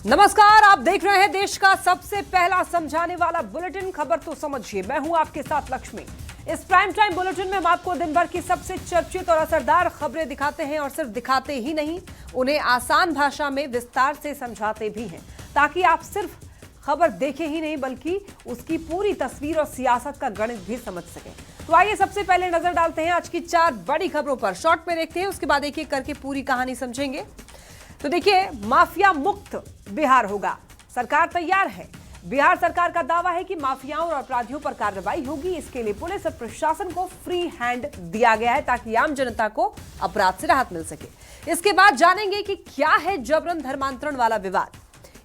नमस्कार, आप देख रहे हैं देश का सबसे पहला समझाने वाला बुलेटिन। खबर तो समझिए, मैं हूं आपके साथ लक्ष्मी। इस प्राइम टाइम बुलेटिन में हम आपको दिन भर की सबसे चर्चित और असरदार खबरें दिखाते हैं और सिर्फ दिखाते ही नहीं, उन्हें आसान भाषा में विस्तार से समझाते भी हैं, ताकि आप सिर्फ खबर देखें ही नहीं बल्कि उसकी पूरी तस्वीर और सियासत का गणित भी समझ सकें। तो आइए सबसे पहले नजर डालते हैं आज की 4 बड़ी खबरों पर। शॉर्ट में देखते हैं, उसके बाद एक एक करके पूरी कहानी समझेंगे। तो देखिए, माफिया मुक्त बिहार होगा, सरकार तैयार है। बिहार सरकार का दावा है कि माफियाओं और अपराधियों पर कार्रवाई होगी। इसके लिए पुलिस और प्रशासन को फ्री हैंड दिया गया है ताकि आम जनता को अपराध से राहत मिल सके। इसके बाद जानेंगे कि क्या है जबरन धर्मांतरण वाला विवाद।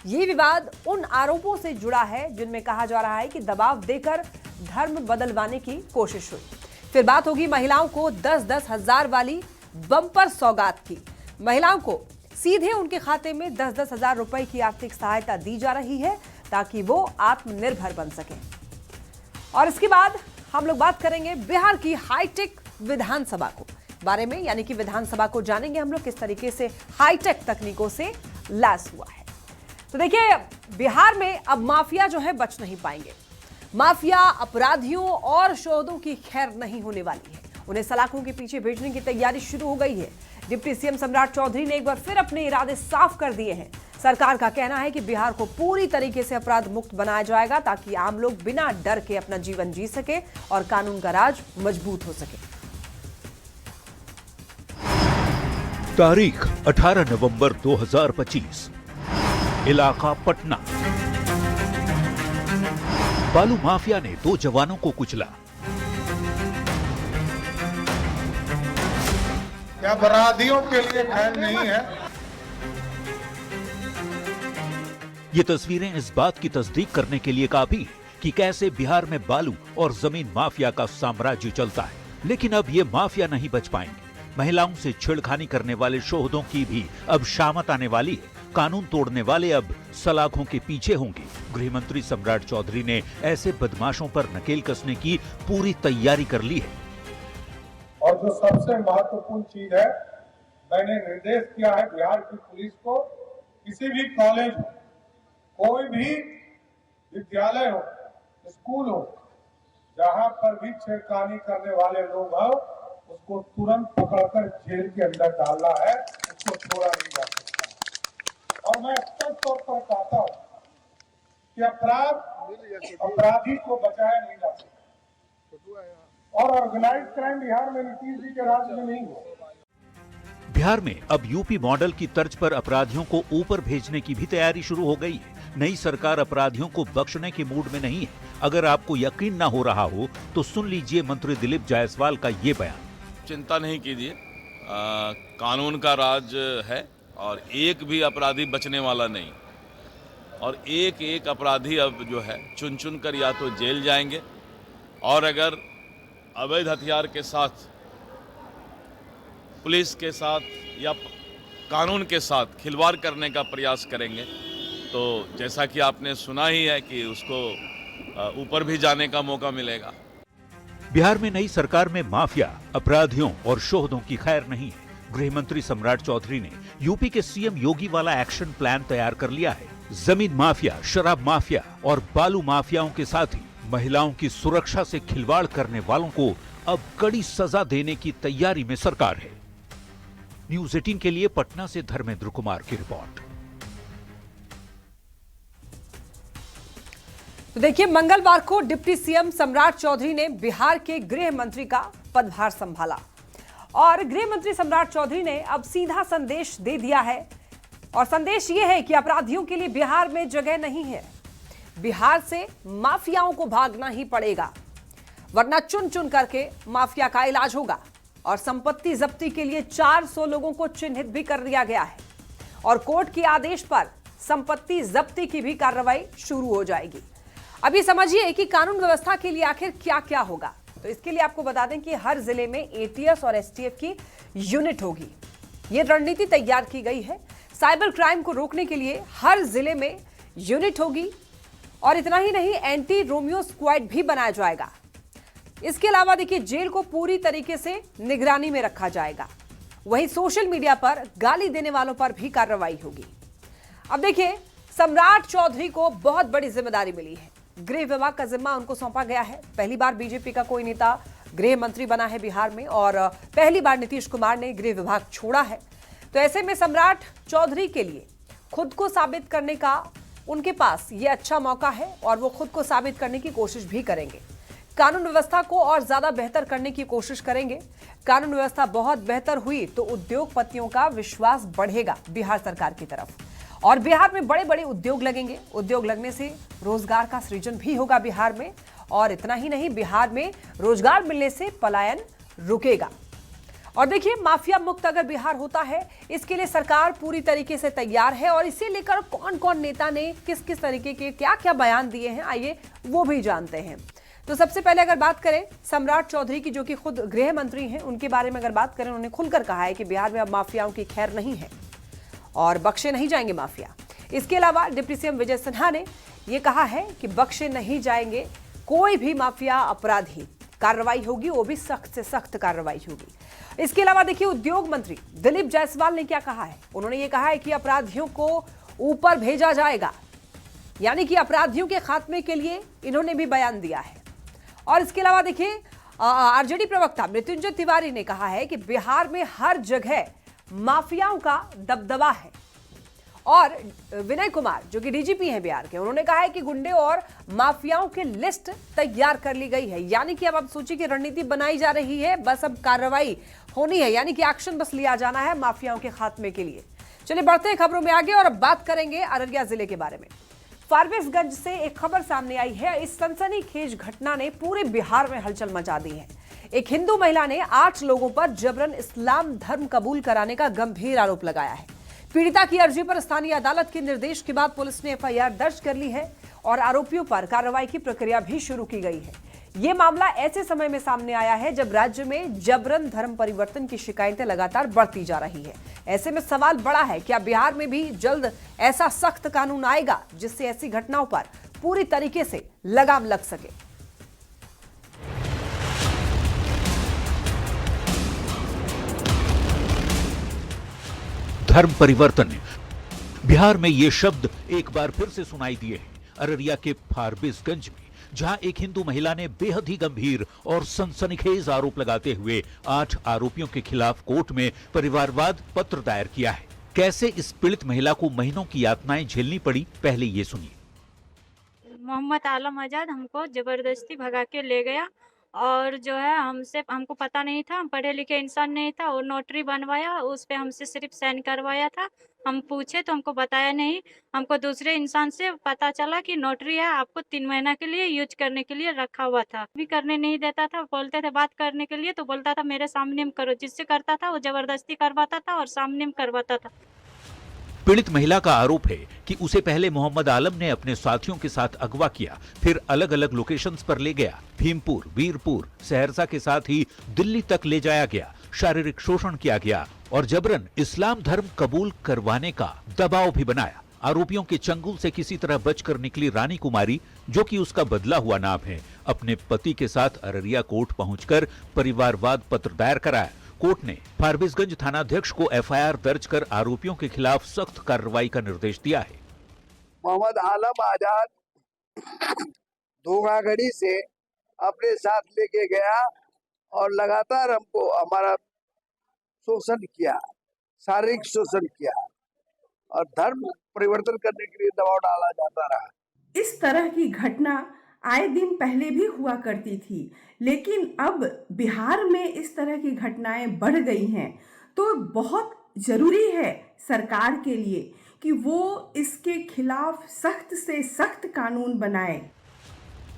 ये विवाद उन आरोपों से जुड़ा है जिनमें कहा जा रहा है कि दबाव देकर धर्म बदलवाने की कोशिश हुई। फिर बात होगी महिलाओं को 10-10 हजार वाली बम्पर सौगात की। महिलाओं को सीधे उनके खाते में 10-10 हजार रुपए की आर्थिक सहायता दी जा रही है ताकि वो आत्मनिर्भर बन सके। और इसके बाद हम लोग बात करेंगे बिहार की हाईटेक विधानसभा को बारे में, यानी कि विधानसभा को जानेंगे हम लोग किस तरीके से हाईटेक तकनीकों से लैस हुआ है। तो देखिए, बिहार में अब माफिया जो है बच नहीं पाएंगे। माफिया अपराधियों और शोधों की खैर नहीं होने वाली है। उन्हें सलाखों के पीछे भेजने की तैयारी शुरू हो गई है। डिप्टी सीएम सम्राट चौधरी ने एक बार फिर अपने इरादे साफ कर दिए हैं। सरकार का कहना है कि बिहार को पूरी तरीके से अपराध मुक्त बनाया जाएगा ताकि आम लोग बिना डर के अपना जीवन जी सके और कानून का राज मजबूत हो सके। तारीख 18 नवंबर 2025, इलाका पटना। बालू माफिया ने 2 जवानों को कुचला। क्या अपराधियों के लिए खैर नहीं है? ये तस्वीरें इस बात की तस्दीक करने के लिए काफी हैं कि कैसे बिहार में बालू और जमीन माफिया का साम्राज्य चलता है। लेकिन अब ये माफिया नहीं बच पाएंगे। महिलाओं से छेड़खानी करने वाले शोहदों की भी अब शामत आने वाली है। कानून तोड़ने वाले अब सलाखों के पीछे होंगे। गृह मंत्री सम्राट चौधरी ने ऐसे बदमाशों पर नकेल कसने की पूरी तैयारी कर ली है। और जो सबसे महत्वपूर्ण चीज है, मैंने निर्देश किया है बिहार की पुलिस को, किसी भी कॉलेज हो, कोई भी विद्यालय हो, स्कूल हो, जहां पर भी छेड़खानी करने वाले लोग हो, उसको तुरंत पकड़कर जेल के अंदर डालना है। उसको छोड़ा नहीं जा सकता। और मैं स्पष्ट तौर पर कहता हूं कि अपराधी को बचाया नहीं जा सकता। और ऑर्गेनाइज क्राइम बिहार में नीतीश जी के राज्य में नहीं हो। बिहार में अब यूपी मॉडल की तर्ज पर अपराधियों को ऊपर भेजने की भी तैयारी शुरू हो गई है। नई सरकार अपराधियों को बख्शने के मूड में नहीं है। अगर आपको यकीन न हो रहा हो तो सुन लीजिए मंत्री दिलीप जायसवाल का ये बयान। चिंता नहीं कीजिए, कानून का राज है और एक भी अपराधी बचने वाला नहीं। और एक एक अपराधी अब जो है चुन चुन कर या तो जेल जाएंगे, और अगर अवैध हथियार के साथ, पुलिस के साथ या कानून के साथ खिलवाड़ करने का प्रयास करेंगे तो जैसा कि आपने सुना ही है कि उसको ऊपर भी जाने का मौका मिलेगा। बिहार में नई सरकार में माफिया, अपराधियों और शोहदों की खैर नहीं है। गृह मंत्री सम्राट चौधरी ने यूपी के सीएम योगी वाला एक्शन प्लान तैयार कर लिया है। जमीन माफिया, शराब माफिया और बालू माफियाओं के साथ ही महिलाओं की सुरक्षा से खिलवाड़ करने वालों को अब कड़ी सजा देने की तैयारी में सरकार है। न्यूज़ 18 के लिए पटना से धर्मेंद्र कुमार की रिपोर्ट। तो देखिए, मंगलवार को डिप्टी सीएम सम्राट चौधरी ने बिहार के गृह मंत्री का पदभार संभाला और गृह मंत्री सम्राट चौधरी ने अब सीधा संदेश दे दिया है। और संदेश यह है कि अपराधियों के लिए बिहार में जगह नहीं है। बिहार से माफियाओं को भागना ही पड़ेगा, वरना चुन चुन करके माफिया का इलाज होगा। और संपत्ति जब्ती के लिए 400 लोगों को चिन्हित भी कर दिया गया है और कोर्ट के आदेश पर संपत्ति जब्ती की भी कार्रवाई शुरू हो जाएगी। अभी समझिए कि कानून व्यवस्था के लिए आखिर क्या क्या होगा। तो इसके लिए आपको बता दें कि हर जिले में एटीएस और एसटीएफ की यूनिट होगी। ये रणनीति तैयार की गई है। साइबर क्राइम को रोकने के लिए हर जिले में यूनिट होगी और इतना ही नहीं, एंटी रोमियो स्क्वाड भी बनाया जाएगा। इसके अलावा देखिए, जेल को पूरी तरीके से निगरानी में रखा जाएगा। वहीं सोशल मीडिया पर गाली देने वालों पर भी कार्रवाई होगी। अब देखिए, सम्राट चौधरी को बहुत बड़ी जिम्मेदारी मिली है। गृह विभाग का जिम्मा उनको सौंपा गया है। पहली बार बीजेपी का कोई नेता गृह मंत्री बना है बिहार में और पहली बार नीतीश कुमार ने गृह विभाग छोड़ा है। तो ऐसे में सम्राट चौधरी के लिए खुद को साबित करने का उनके पास ये अच्छा मौका है और वो खुद को साबित करने की कोशिश भी करेंगे। कानून व्यवस्था को और ज्यादा बेहतर करने की कोशिश करेंगे। कानून व्यवस्था बहुत बेहतर हुई तो उद्योगपतियों का विश्वास बढ़ेगा बिहार सरकार की तरफ और बिहार में बड़े बड़े उद्योग लगेंगे। उद्योग लगने से रोजगार का सृजन भी होगा बिहार में और इतना ही नहीं, बिहार में रोजगार मिलने से पलायन रुकेगा। और देखिए, माफिया मुक्त अगर बिहार होता है, इसके लिए सरकार पूरी तरीके से तैयार है और इसे लेकर कौन कौन नेता ने किस किस तरीके के क्या क्या बयान दिए हैं, आइए वो भी जानते हैं। तो सबसे पहले अगर बात करें सम्राट चौधरी की, जो कि खुद गृह मंत्री हैं, उनके बारे में अगर बात करें, उन्होंने खुलकर कहा है कि बिहार में अब माफियाओं की खैर नहीं है और बख्शे नहीं जाएंगे माफिया। इसके अलावा डिप्टी सीएम विजय सिन्हा ने यह कहा है कि बख्शे नहीं जाएंगे कोई भी माफिया अपराधी, कार्रवाई होगी, वो भी सख्त से सख्त कार्रवाई होगी। इसके अलावा देखिए, उद्योग मंत्री दिलीप जायसवाल ने क्या कहा है। उन्होंने ये कहा है कि अपराधियों को ऊपर भेजा जाएगा, यानी कि अपराधियों के खात्मे के लिए इन्होंने भी बयान दिया है। और इसके अलावा देखिए, आरजेडी प्रवक्ता मृत्युंजय तिवारी ने कहा है कि बिहार में हर जगह माफियाओं का दबदबा है। और विनय कुमार, जो कि डीजीपी हैं बिहार के, उन्होंने कहा है कि गुंडे और माफियाओं की लिस्ट तैयार कर ली गई है। यानी कि अब आप सोचिए कि रणनीति बनाई जा रही है, बस अब कार्रवाई होनी है, यानी कि एक्शन बस लिया जाना है माफियाओं के खात्मे के लिए। चलिए बढ़ते हैं खबरों में आगे और अब बात करेंगे अररिया जिले के बारे में। फारबिसगंज से एक खबर सामने आई है। इस सनसनीखेज घटना ने पूरे बिहार में हलचल मचा दी है। एक हिंदू महिला ने 8 लोगों पर जबरन इस्लाम धर्म कबूल कराने का गंभीर आरोप लगाया है। पीड़िता की अर्जी पर स्थानीय अदालत के निर्देश के बाद पुलिस ने एफआईआर दर्ज कर ली है और आरोपियों पर कार्रवाई की प्रक्रिया भी शुरू की गई है। ये मामला ऐसे समय में सामने आया है जब राज्य में जबरन धर्म परिवर्तन की शिकायतें लगातार बढ़ती जा रही है। ऐसे में सवाल बड़ा है, क्या बिहार में भी जल्द ऐसा सख्त कानून आएगा जिससे ऐसी घटनाओं पर पूरी तरीके से लगाम लग सके। धर्म परिवर्तन, बिहार में ये शब्द एक बार फिर से सुनाई दिए हैं। अररिया के फारबिसगंज में जहां एक हिंदू महिला ने बेहद ही गंभीर और सनसनीखेज आरोप लगाते हुए 8 आरोपियों के खिलाफ कोर्ट में परिवारवाद पत्र दायर किया है। कैसे इस पीड़ित महिला को महीनों की यातनाएं झेलनी पड़ी, पहले ये सुनिए। मोहम्मद आलम आजाद हमको जबरदस्ती भगा के ले गया और जो है हमको पता नहीं था, हम पढ़े लिखे इंसान नहीं था। और नोटरी बनवाया, उस पे हमसे सिर्फ साइन करवाया था। हम पूछे तो हमको बताया नहीं। हमको दूसरे इंसान से पता चला कि नोटरी है, आपको 3 महीना के लिए यूज करने के लिए रखा हुआ था। भी करने नहीं देता था, बोलते थे बात करने के लिए तो बोलता था मेरे सामने में करो। जिससे करता था वो जबरदस्ती करवाता था और सामने में करवाता था। पीड़ित महिला का आरोप है कि उसे पहले मोहम्मद आलम ने अपने साथियों के साथ अगवा किया, फिर अलग अलग लोकेशंस पर ले गया। भीमपुर, वीरपुर, सहरसा के साथ ही दिल्ली तक ले जाया गया, शारीरिक शोषण किया गया और जबरन इस्लाम धर्म कबूल करवाने का दबाव भी बनाया। आरोपियों के चंगुल से किसी तरह बचकर निकली रानी कुमारी, जो कि उसका बदला हुआ नाम है, अपने पति के साथ अररिया कोर्ट पहुंचकर परिवारवाद पत्र दायर कराया। कोर्ट ने फारबिसगंज थानाध्यक्ष को एफआईआर दर्ज कर आरोपियों के खिलाफ सख्त कार्रवाई का निर्देश दिया है। मोहम्मद आलम आजाद धोखाधड़ी से अपने साथ लेके गया और लगातार हमको हमारा शोषण किया, शारीरिक शोषण किया और धर्म परिवर्तन करने के लिए दबाव डाला जाता रहा। इस तरह की घटना आए दिन पहले भी हुआ करती थी, लेकिन अब बिहार में इस तरह की घटनाएं बढ़ गई हैं। तो बहुत जरूरी है सरकार के लिए कि वो इसके खिलाफ सख्त से सख्त कानून बनाए।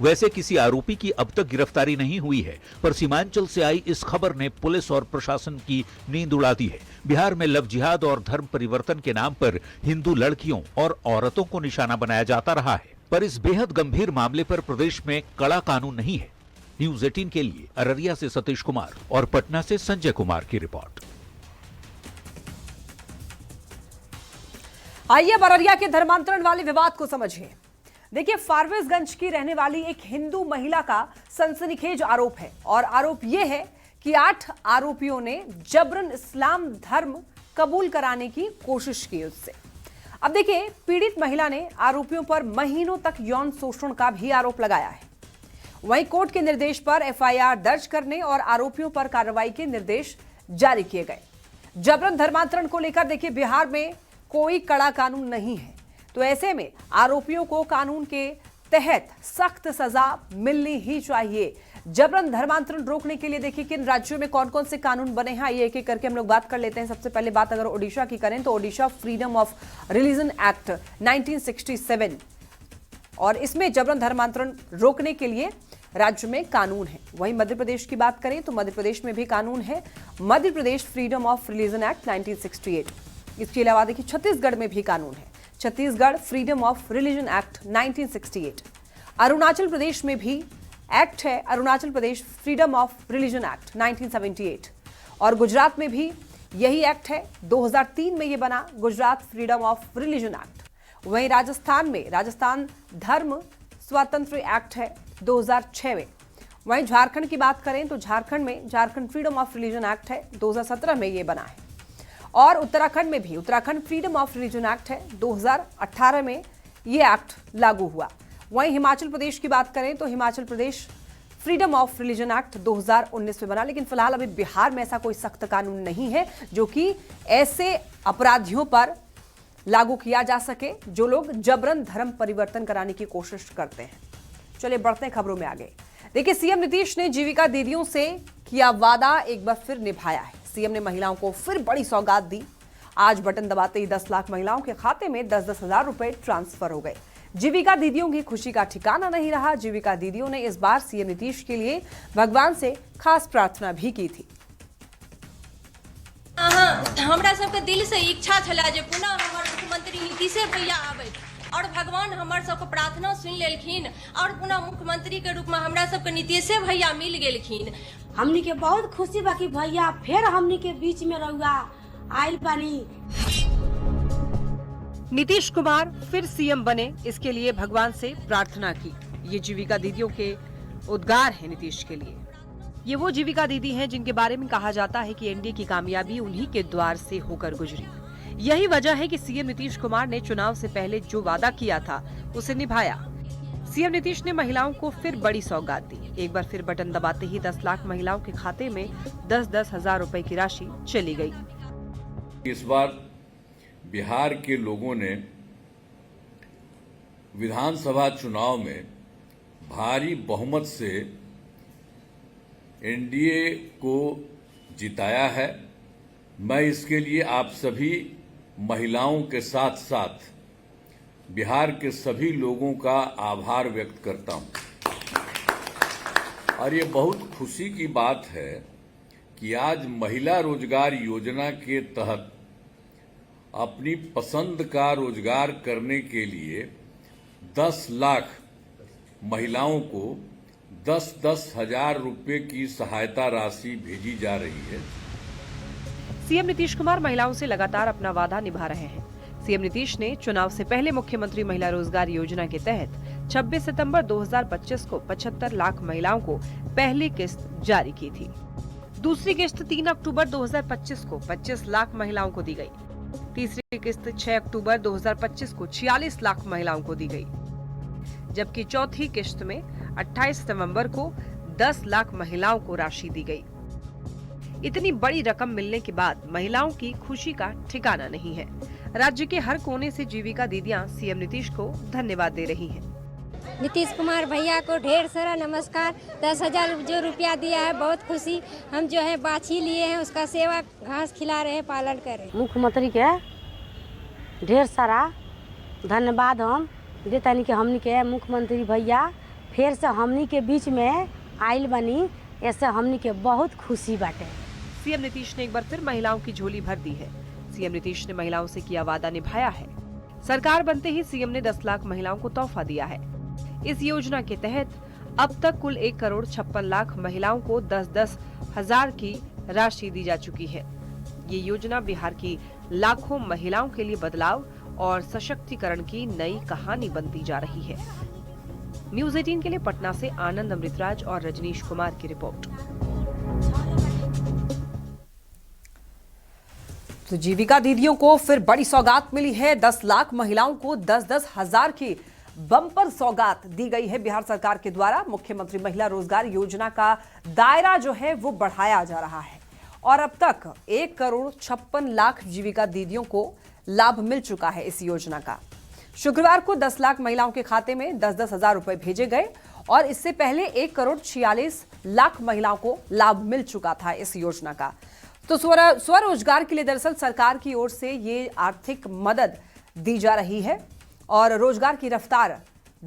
वैसे किसी आरोपी की अब तक गिरफ्तारी नहीं हुई है, पर सीमांचल से आई इस खबर ने पुलिस और प्रशासन की नींद उड़ा दी है। बिहार में लव जिहाद और धर्म परिवर्तन के नाम पर हिंदू लड़कियों और औरतों को निशाना बनाया जाता रहा है, पर इस बेहद गंभीर मामले पर प्रदेश में कड़ा कानून नहीं है। न्यूज़ 18 के लिए अररिया से सतीश कुमार और पटना से संजय कुमार की रिपोर्ट। आइए अब अररिया के धर्मांतरण वाले विवाद को समझिए। देखिए, फारबिसगंज की रहने वाली एक हिंदू महिला का सनसनीखेज आरोप है और आरोप यह है कि 8 आरोपियों ने जबरन इस्लाम धर्म कबूल कराने की कोशिश की उससे। अब देखिए, पीड़ित महिला ने आरोपियों पर महीनों तक यौन शोषण का भी आरोप लगाया है। वहीं कोर्ट के निर्देश पर एफआईआर दर्ज करने और आरोपियों पर कार्रवाई के निर्देश जारी किए गए। जबरन धर्मांतरण को लेकर देखिए, बिहार में कोई कड़ा कानून नहीं है, तो ऐसे में आरोपियों को कानून के तहत सख्त सजा मिलनी ही चाहिए। जबरन धर्मांतरण रोकने के लिए देखिए किन राज्यों में कौन कौन से कानून बने हैं, ये एक एक करके हम लोग बात कर लेते हैं। सबसे पहले बात अगर ओडिशा की करें तो Odisha freedom of religion act 1967, और इसमें जबरन धर्मांतरण रोकने के लिए राज्य में कानून है। वहीं मध्य प्रदेश की बात करें तो मध्य प्रदेश में भी कानून है, Madhya Pradesh freedom of religion act 1968। इसके अलावा देखिए छत्तीसगढ़ में भी कानून है, Chhattisgarh freedom of religion act 1968। Arunachal Pradesh में भी एक्ट है, Arunachal Pradesh freedom of religion act 1978। और गुजरात में भी यही एक्ट है, 2003 में ये बना, Gujarat freedom of religion act. वहीं राजस्थान में राजस्थान धर्म स्वतंत्र एक्ट है 2006 में। वहीं झारखंड की बात करें तो झारखंड में Jharkhand freedom of religion act है, 2017 में ये बना है। और उत्तराखंड में भी Uttarakhand freedom of religion act है, 2018 में ये एक्ट लागू हुआ। वहीं हिमाचल प्रदेश की बात करें तो Himachal Pradesh freedom of religion act 2019 में बना। लेकिन फिलहाल अभी बिहार में ऐसा कोई सख्त कानून नहीं है जो कि ऐसे अपराधियों पर लागू किया जा सके जो लोग जबरन धर्म परिवर्तन कराने की कोशिश करते हैं। चलिए बढ़ते हैं खबरों में आगे। देखिए, सीएम नीतीश ने जीविका दीदियों से किया वादा एक बार फिर निभाया है। सीएम ने महिलाओं को फिर बड़ी सौगात दी। आज बटन दबाते ही 10 लाख महिलाओं के खाते में 10-10 हजार रुपए ट्रांसफर हो गए। जीविका दीदियों की खुशी का ठिकाना नहीं रहा। जीविका दीदियों ने इस बार सीएम नीतीश के लिए भगवान से खास प्रार्थना भी की थी। हमरा सबके दिल से इच्छा छला जे पुनः हमर मुख्यमंत्री नीतीश भैया आबे और भगवान हमर सबके प्रार्थना सुन लेलखिन और पुनः मुख्यमंत्री के रूप में हमरा सबके नीतीश भैया मिल गेलखिन। हमनी के बहुत खुशी बा कि भैया फिर हमनी के बीच में रहुआ आइल पानी। नीतीश कुमार फिर सीएम बने, इसके लिए भगवान से प्रार्थना की। ये जीविका दीदियों के उद्गार हैं नीतीश के लिए। ये वो जीविका दीदी हैं जिनके बारे में कहा जाता है कि एनडीए की कामयाबी उन्हीं के द्वार से होकर गुजरी। यही वजह है कि सीएम नीतीश कुमार ने चुनाव से पहले जो वादा किया था उसे निभाया। सीएम नीतीश ने महिलाओं को फिर बड़ी सौगात दी। एक बार फिर बटन दबाते ही 10 लाख महिलाओं के खाते में 10-10 हजार रुपए की राशि चली गई। इस बार बिहार के लोगों ने विधानसभा चुनाव में भारी बहुमत से एनडीए को जिताया है। मैं इसके लिए आप सभी महिलाओं के साथ साथ बिहार के सभी लोगों का आभार व्यक्त करता हूं। और ये बहुत खुशी की बात है कि आज महिला रोजगार योजना के तहत अपनी पसंद का रोजगार करने के लिए 10 लाख महिलाओं को 10-10 हजार रुपए की सहायता राशि भेजी जा रही है। सीएम नीतीश कुमार महिलाओं से लगातार अपना वादा निभा रहे हैं। सीएम नीतीश ने चुनाव से पहले मुख्यमंत्री महिला रोजगार योजना के तहत 26 सितंबर 2025 को 75 लाख महिलाओं को पहली किस्त जारी की थी। दूसरी किस्त 3 अक्टूबर 2025 को 25 लाख महिलाओं को दी गई। तीसरी किस्त 6 अक्टूबर 2025 को 46 लाख महिलाओं को दी गई, जबकि चौथी किस्त में 28 नवंबर को 10 लाख महिलाओं को राशि दी गई। इतनी बड़ी रकम मिलने के बाद महिलाओं की खुशी का ठिकाना नहीं है। राज्य के हर कोने से जीविका दीदियां सीएम नीतीश को धन्यवाद दे रही हैं। नीतीश कुमार भैया को ढेर सारा नमस्कार। 10,000 जो रुपया दिया है बहुत खुशी। हम जो है बाछी लिए हैं, उसका सेवा घास खिला रहे हैं, पालन कर रहे हैं। मुख्यमंत्री के ढेर सारा धन्यवाद हम देतानी कि हमनी के मुख्यमंत्री भैया फिर से हमनी के बीच में आइल बनी, ऐसे हमनी के बहुत खुशी बाटे। सीएम नीतीश ने एक बार फिर महिलाओं की झोली भर दी है। सीएम नीतीश ने महिलाओं से किया वादा निभाया है। सरकार बनते ही सीएम ने 10 लाख महिलाओं को तोहफा दिया है। इस योजना के तहत अब तक कुल 1 करोड़ 56 लाख महिलाओं को 10-10 हजार की राशि दी जा चुकी है। ये योजना बिहार की लाखों महिलाओं के लिए बदलाव और सशक्तिकरण की नई कहानी बनती जा रही है। न्यूज़ 18 के लिए पटना से आनंद अमृतराज और रजनीश कुमार की रिपोर्ट। तो जीविका दीदियों को फिर बड़ी सौगात मिली है। 10 लाख महिलाओं को 10-10 हजार की बम्पर सौगात दी गई है बिहार सरकार के द्वारा। मुख्यमंत्री महिला रोजगार योजना का दायरा जो है वो बढ़ाया जा रहा है और अब तक 1,56,00,000 जीविका दीदियों को लाभ मिल चुका है इस योजना का। शुक्रवार को 10 लाख महिलाओं के खाते में 10-10 हजार रुपए भेजे गए और इससे पहले 1,46,00,000 महिलाओं को लाभ मिल चुका था इस योजना का। तो स्वरोजगार के लिए दरअसल सरकार की ओर से ये आर्थिक मदद दी जा रही है और रोजगार की रफ्तार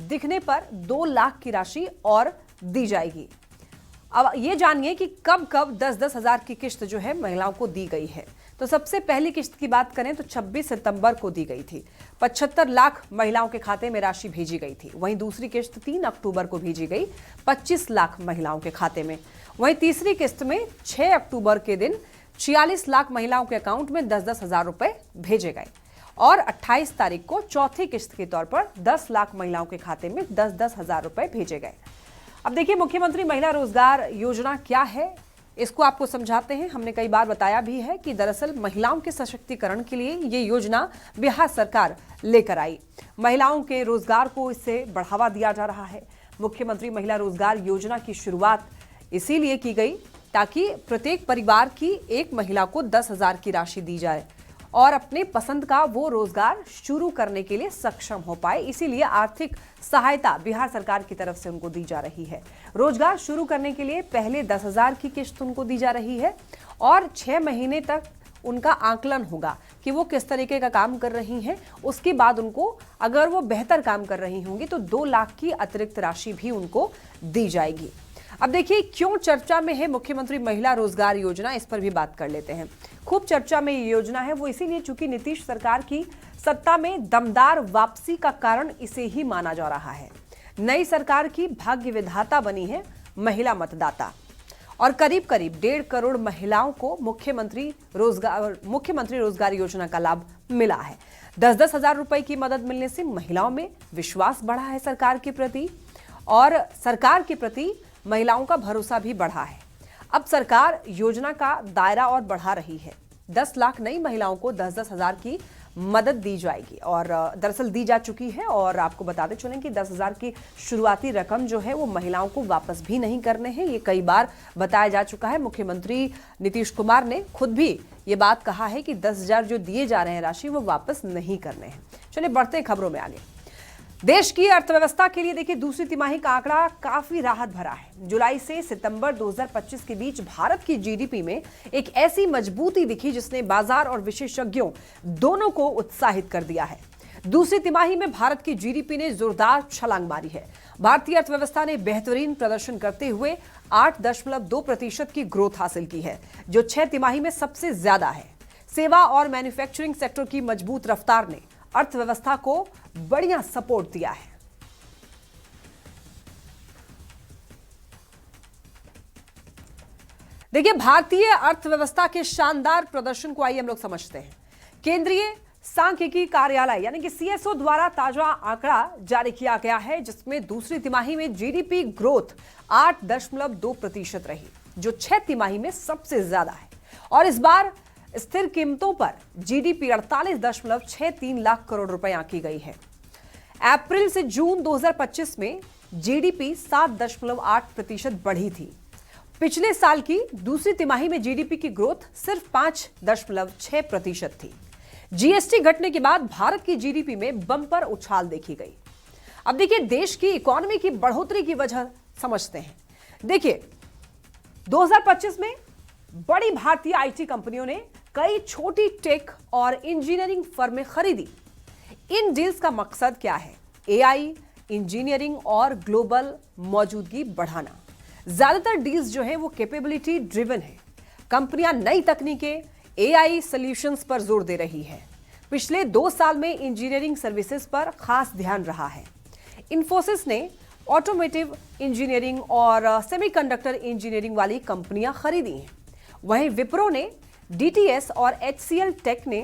दिखने पर 2 लाख की राशि और दी जाएगी। अब ये जानिए कि कब कब 10-10 हजार की किस्त जो है महिलाओं को दी गई है। तो सबसे पहली किस्त की बात करें तो 26 सितंबर को दी गई थी। 75 लाख महिलाओं के खाते में राशि भेजी गई थी। वहीं दूसरी किस्त 3 अक्टूबर को भेजी गई 25 लाख महिलाओं के खाते में। वहीं तीसरी किस्त में 6 अक्टूबर के दिन 46 लाख महिलाओं के अकाउंट में 10-10 हजार रुपए भेजे गए और 28 तारीख को चौथी किस्त के तौर पर 10 लाख महिलाओं के खाते में 10-10 हजार रुपए भेजे गए। अब देखिए मुख्यमंत्री महिला रोजगार योजना क्या है, इसको आपको समझाते हैं। हमने कई बार बताया भी है कि दरअसल महिलाओं के सशक्तिकरण के लिए ये योजना बिहार सरकार लेकर आई। महिलाओं के रोजगार को इससे बढ़ावा दिया जा रहा है। मुख्यमंत्री महिला रोजगार योजना की शुरुआत इसीलिए की गई ताकि प्रत्येक परिवार की एक महिला को 10 हजार की राशि दी जाए और अपने पसंद का वो रोजगार शुरू करने के लिए सक्षम हो पाए। इसीलिए आर्थिक सहायता बिहार सरकार की तरफ से उनको दी जा रही है। रोजगार शुरू करने के लिए पहले 10 हजार की किस्त उनको दी जा रही है और 6 महीने तक उनका आकलन होगा कि वो किस तरीके का काम कर रही हैं। उसके बाद उनको अगर वो बेहतर काम कर रही होंगी तो 2 लाख की अतिरिक्त राशि भी उनको दी जाएगी। अब देखिए क्यों चर्चा में है मुख्यमंत्री महिला रोजगार योजना, इस पर भी बात कर लेते हैं। खूब चर्चा में ये योजना है वो इसीलिए चूंकि नीतीश सरकार की सत्ता में दमदार वापसी का कारण इसे ही माना जा रहा है। नई सरकार की भाग्य विधाता बनी है महिला मतदाता और करीब करीब 1.5 करोड़ महिलाओं को मुख्यमंत्री रोजगार योजना का लाभ मिला है। 10-10 हजार रुपए की मदद मिलने से महिलाओं में विश्वास बढ़ा है सरकार के प्रति और सरकार के प्रति महिलाओं का भरोसा भी बढ़ा है। अब सरकार योजना का दायरा और बढ़ा रही है। 10 लाख नई महिलाओं को 10-10 हजार की मदद दी जाएगी और दरअसल दी जा चुकी है और आपको बताते चलें कि 10 हजार की शुरुआती रकम जो है वो महिलाओं को वापस भी नहीं करने हैं। ये कई बार बताया जा चुका है। मुख्यमंत्री नीतीश कुमार ने खुद भी ये बात कहा है कि 10 हजार जो दिए जा रहे हैं राशि वो वापस नहीं करने हैं। चलिए बढ़ते खबरों में आगे। देश की अर्थव्यवस्था के लिए देखिए दूसरी तिमाही का आंकड़ा काफी राहत भरा है। जुलाई से सितंबर 2025 के बीच भारत की जीडीपी में एक ऐसी मजबूती दिखी जिसने बाजार और विशेषज्ञों दोनों को उत्साहित कर दिया है। दूसरी तिमाही में भारत की जीडीपी ने जोरदार छलांग मारी है। भारतीय अर्थव्यवस्था ने बेहतरीन प्रदर्शन करते हुए 8.2% की ग्रोथ हासिल की है, जो 6 तिमाही में सबसे ज्यादा है। सेवा और मैन्युफैक्चरिंग सेक्टर की मजबूत रफ्तार ने अर्थव्यवस्था को बढ़िया सपोर्ट दिया है। देखिए भारतीय अर्थव्यवस्था के शानदार प्रदर्शन को आइए हम लोग समझते हैं। केंद्रीय सांख्यिकी कार्यालय यानी कि सीएसओ द्वारा ताजा आंकड़ा जारी किया गया है जिसमें दूसरी तिमाही में जीडीपी ग्रोथ 8.2% रही, जो 6 तिमाही में सबसे ज्यादा है। और इस बार स्थिर कीमतों पर जीडीपी 48.63 लाख करोड़ रुपए आंकी गई है। अप्रैल से जून 2025 में जीडीपी 7.8% बढ़ी थी। पिछले साल की दूसरी तिमाही में जीडीपी की ग्रोथ सिर्फ 5.6% थी। जीएसटी घटने के बाद भारत की जीडीपी में बम्पर उछाल देखी गई। अब देखिए देश की इकोनॉमी की बढ़ोतरी की वजह समझते हैं। देखिए 2025 में बड़ी भारतीय आईटी कंपनियों ने कई छोटी टेक और इंजीनियरिंग फर्में खरीदी। इन डील्स का मकसद क्या है? एआई, इंजीनियरिंग और ग्लोबल मौजूदगी बढ़ाना। ज्यादातर डील्स जो है वो कैपेबिलिटी ड्रिवन है। कंपनियां नई तकनीकें, एआई सॉल्यूशंस पर जोर दे रही है। पिछले 2 साल में इंजीनियरिंग सर्विसेज पर खास ध्यान रहा है। इन्फोसिस ने ऑटोमोटिव इंजीनियरिंग और सेमीकंडक्टर इंजीनियरिंग वाली कंपनियां खरीदी हैं। वहीं विप्रो ने डीटीएस और एचसीएल टेक ने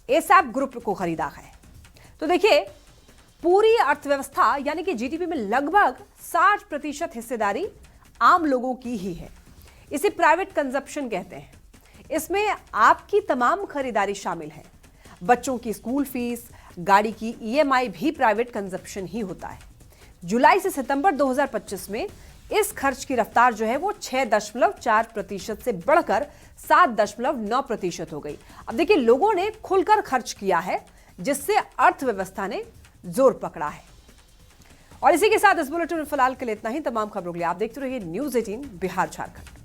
एसएप ग्रुप को खरीदा है। तो देखिए पूरी अर्थव्यवस्था यानी कि जीडीपी में लगभग 60% हिस्सेदारी आम लोगों की ही है। इसे प्राइवेट कंजप्शन कहते हैं। इसमें आपकी तमाम खरीदारी शामिल है। बच्चों की स्कूल फीस, गाड़ी की EMI भी प्राइवेट कंजप्शन ही होता है। जुलाई से सितंबर 2025 में इस खर्च की रफ्तार जो है वो 6.4% से बढ़कर 7.9% हो गई। अब देखिए, लोगों ने खुलकर खर्च किया है, जिससे अर्थव्यवस्था ने जोर पकड़ा है। और इसी के साथ इस बुलेटिन में फिलहाल के लिए इतना ही। तमाम खबरों के लिए आप देखते रहिए News 18 बिहार झारखंड।